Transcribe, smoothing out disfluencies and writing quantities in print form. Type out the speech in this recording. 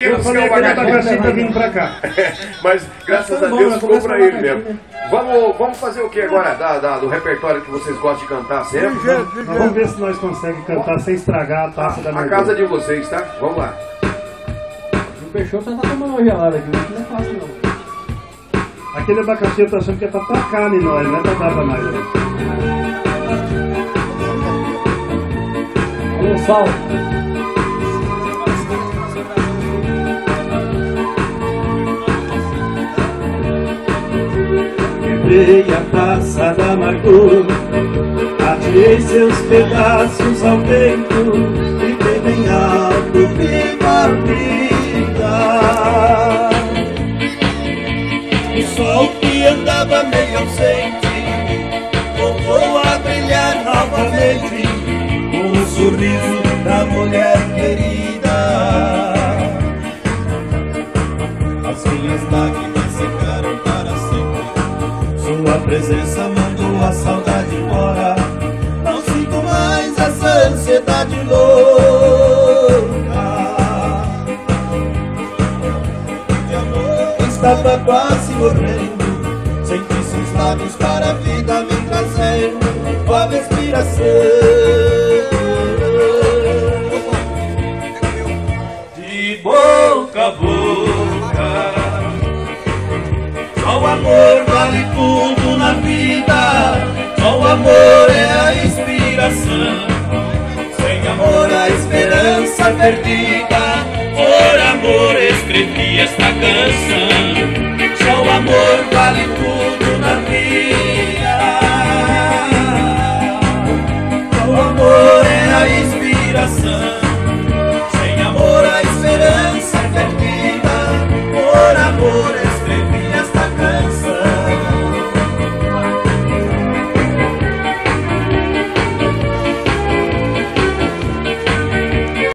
Eu falei que o abacaxi tá vindo pra cá. Mas graças a Deus ficou pra ele mesmo. Vamos fazer o que agora do repertório que vocês gostam de cantar sempre? Vamos ver se nós conseguimos cantar sem estragar a taça da A casa de vocês, tá? Vamos lá. O Peixoto tá tomando uma gelada aqui, não é fácil não. Aquele abacaxi eu tô achando que é pra tacar em nós, não é pra dar pra mais. Alô, Sal. Quebrei a taça da amargura, atirei seus pedaços ao vento, gritei bem alto, viva a vida. O sol que andava meio ausente voltou a brilhar novamente, com o sorriso da mulher querida. As minhas lágrimas secaram para sempre, sua presença mandou a saudade embora. Não sinto mais essa ansiedade louca. De amor estava quase morrendo, senti seus lábios para a vida me trazendo com a respiração. De boca a boca, só o amor vale tudo na vida, só o amor é a inspiração. Sem amor a esperança perdida, por amor escrevi esta canção. Só o amor vale tudo na vida, só o amor é a inspiração.